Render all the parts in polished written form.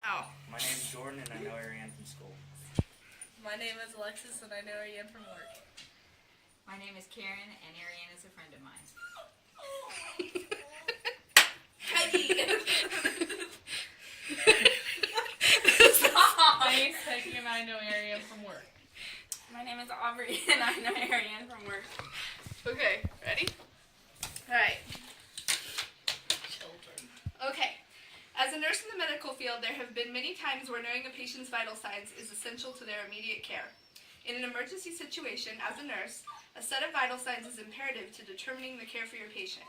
Ow. My name's Jordan, and I know Ariane from school. My name is Alexis, and I know Ariane from work. My name is Karen, and Ariane is a friend of mine. Peggy! My name's Peggy, and I know Ariane from work. My name is Aubrey, and I know Ariane from work. Okay, ready? Alright. Children. Okay. As a nurse in the medical field, there have been many times where knowing a patient's vital signs is essential to their immediate care. In an emergency situation, as a nurse, a set of vital signs is imperative to determining the care for your patient.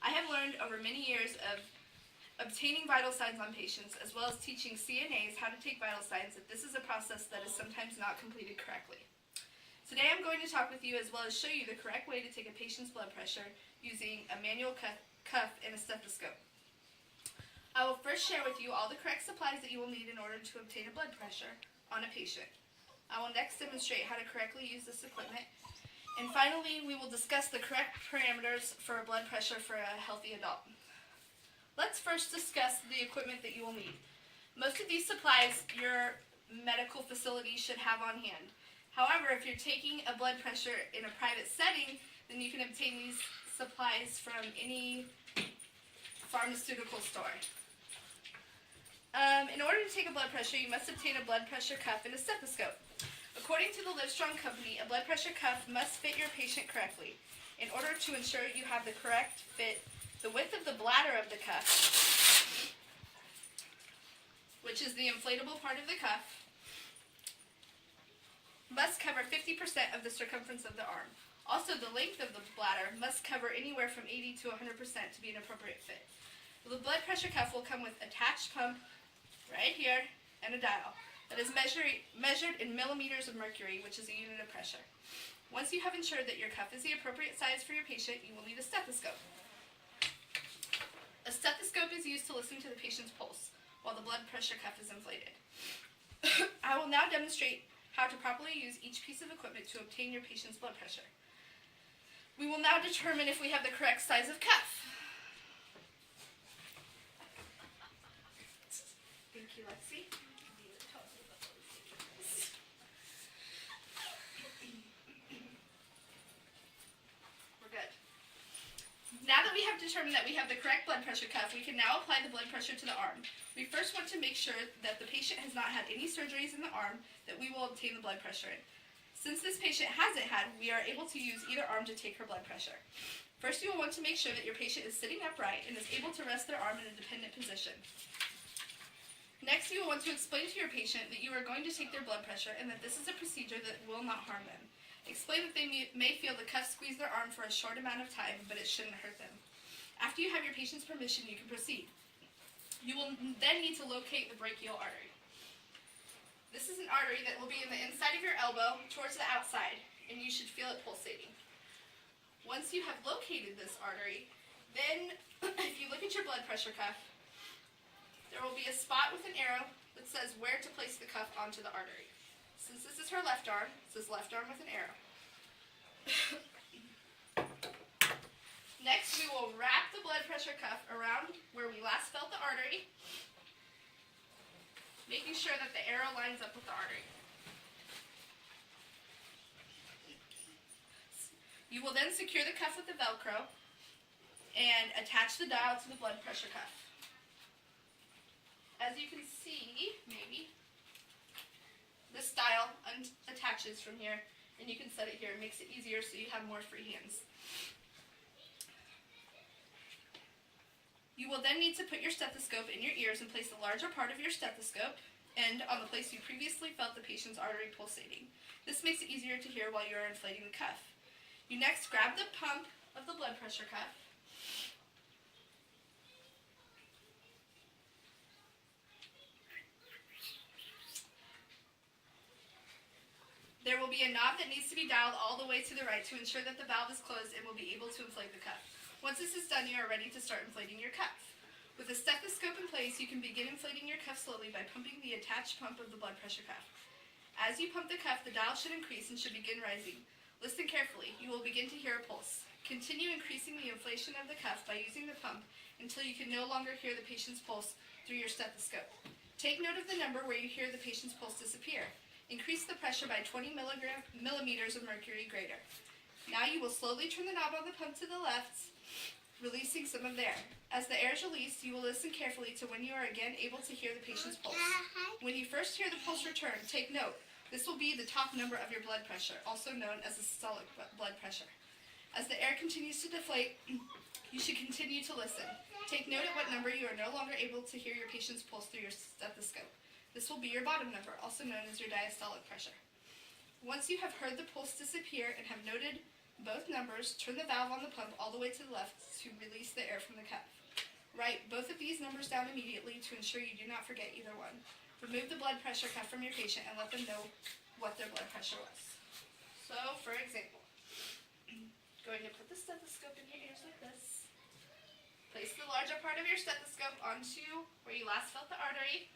I have learned over many years of obtaining vital signs on patients, as well as teaching CNAs how to take vital signs, that this is a process that is sometimes not completed correctly. Today I'm going to talk with you as well as show you the correct way to take a patient's blood pressure using a manual cuff and a stethoscope. I will first share with you all the correct supplies that you will need in order to obtain a blood pressure on a patient. I will next demonstrate how to correctly use this equipment. And finally, we will discuss the correct parameters for a blood pressure for a healthy adult. Let's first discuss the equipment that you will need. Most of these supplies your medical facility should have on hand. However, if you're taking a blood pressure in a private setting, then you can obtain these supplies from any pharmaceutical store. In order to take a blood pressure, you must obtain a blood pressure cuff and a stethoscope. According to the Livestrong Company, a blood pressure cuff must fit your patient correctly. In order to ensure you have the correct fit, the width of the bladder of the cuff, which is the inflatable part of the cuff, must cover 50% of the circumference of the arm. Also, the length of the bladder must cover anywhere from 80 to 100% to be an appropriate fit. The blood pressure cuff will come with attached pump right here and a dial that is measured in millimeters of mercury, which is a unit of pressure. Once you have ensured that your cuff is the appropriate size for your patient, you will need a stethoscope. A stethoscope is used to listen to the patient's pulse while the blood pressure cuff is inflated. I will now demonstrate how to properly use each piece of equipment to obtain your patient's blood pressure. We will now determine if we have the correct size of cuff. Thank you, Lexi. We're good. Now that we have determined that we have the correct blood pressure cuff, we can now apply the blood pressure to the arm. We first want to make sure that the patient has not had any surgeries in the arm that we will obtain the blood pressure in. Since this patient hasn't had, we are able to use either arm to take her blood pressure. First, you will want to make sure that your patient is sitting upright and is able to rest their arm in a dependent position. Next, you will want to explain to your patient that you are going to take their blood pressure and that this is a procedure that will not harm them. Explain that they may feel the cuff squeeze their arm for a short amount of time, but it shouldn't hurt them. After you have your patient's permission, you can proceed. You will then need to locate the brachial artery. This is an artery that will be in the inside of your elbow towards the outside, and you should feel it pulsating. Once you have located this artery, then if you look at your blood pressure cuff, there will be a spot with an arrow that says where to place the cuff onto the artery. Since this is her left arm, it says left arm with an arrow. Next, we will wrap the blood pressure cuff around where we last felt the artery, making sure that the arrow lines up with the artery. You will then secure the cuff with the Velcro and attach the dial to the blood pressure cuff. As you can see, maybe, this dial attaches from here, and you can set it here. It makes it easier so you have more free hands. You will then need to put your stethoscope in your ears and place the larger part of your stethoscope end on the place you previously felt the patient's artery pulsating. This makes it easier to hear while you are inflating the cuff. You next grab the pump of the blood pressure cuff. There will be a knob that needs to be dialed all the way to the right to ensure that the valve is closed and will be able to inflate the cuff. Once this is done, you are ready to start inflating your cuff. With a stethoscope in place, you can begin inflating your cuff slowly by pumping the attached pump of the blood pressure cuff. As you pump the cuff, the dial should increase and should begin rising. Listen carefully. You will begin to hear a pulse. Continue increasing the inflation of the cuff by using the pump until you can no longer hear the patient's pulse through your stethoscope. Take note of the number where you hear the patient's pulse disappear. Increase the pressure by 20 millimeters of mercury greater. Now you will slowly turn the knob on the pump to the left, releasing some of the air. As the air is released, you will listen carefully to when you are again able to hear the patient's pulse. When you first hear the pulse return, take note. This will be the top number of your blood pressure, also known as the systolic blood pressure. As the air continues to deflate, you should continue to listen. Take note at what number you are no longer able to hear your patient's pulse through your stethoscope. This will be your bottom number, also known as your diastolic pressure. Once you have heard the pulse disappear and have noted both numbers, turn the valve on the pump all the way to the left to release the air from the cuff. Write both of these numbers down immediately to ensure you do not forget either one. Remove the blood pressure cuff from your patient and let them know what their blood pressure was. So, for example, go ahead and put the stethoscope in your ears like this. Place the larger part of your stethoscope onto where you last felt the artery.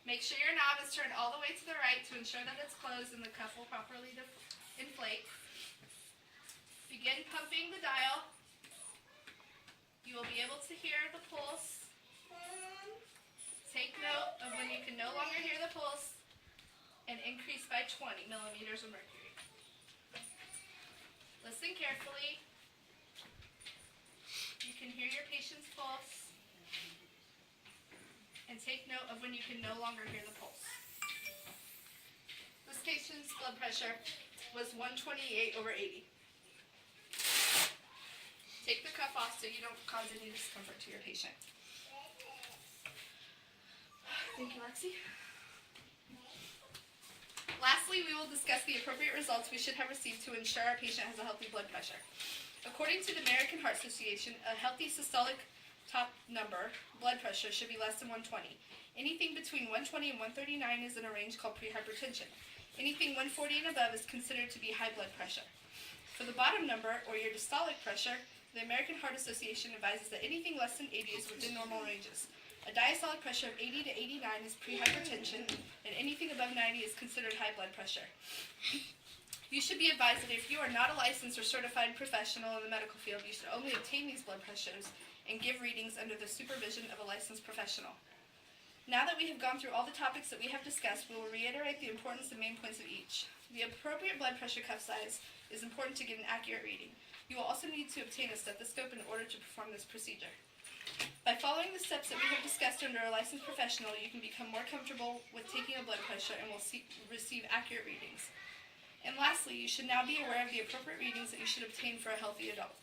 Make sure your knob is turned all the way to the right to ensure that it's closed and the cuff will properly inflate. Begin pumping the dial. You will be able to hear the pulse. Take note of when you can no longer hear the pulse and increase by 20 millimeters of mercury. Listen carefully. You can hear your patient's pulse. And take note of when you can no longer hear the pulse. This patient's blood pressure was 128/80. Take the cuff off so you don't cause any discomfort to your patient. Thank you, Lexi. Lastly, we will discuss the appropriate results we should have received to ensure our patient has a healthy blood pressure. According to the American Heart Association, a healthy systolic top number blood pressure should be less than 120. Anything between 120 and 139 is in a range called prehypertension. Anything 140 and above is considered to be high blood pressure. For the bottom number, or your diastolic pressure, the American Heart Association advises that anything less than 80 is within normal ranges. A diastolic pressure of 80 to 89 is prehypertension, and anything above 90 is considered high blood pressure. You should be advised that if you are not a licensed or certified professional in the medical field, you should only obtain these blood pressures and give readings under the supervision of a licensed professional. Now that we have gone through all the topics that we have discussed, we will reiterate the importance and main points of each. The appropriate blood pressure cuff size is important to get an accurate reading. You will also need to obtain a stethoscope in order to perform this procedure. By following the steps that we have discussed under a licensed professional, you can become more comfortable with taking a blood pressure and will receive accurate readings. And lastly, you should now be aware of the appropriate readings that you should obtain for a healthy adult.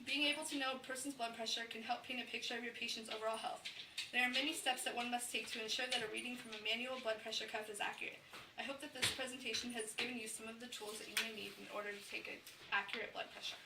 Being able to know a person's blood pressure can help paint a picture of your patient's overall health. There are many steps that one must take to ensure that a reading from a manual blood pressure cuff is accurate. I hope that this presentation has given you some of the tools that you may need in order to take an accurate blood pressure.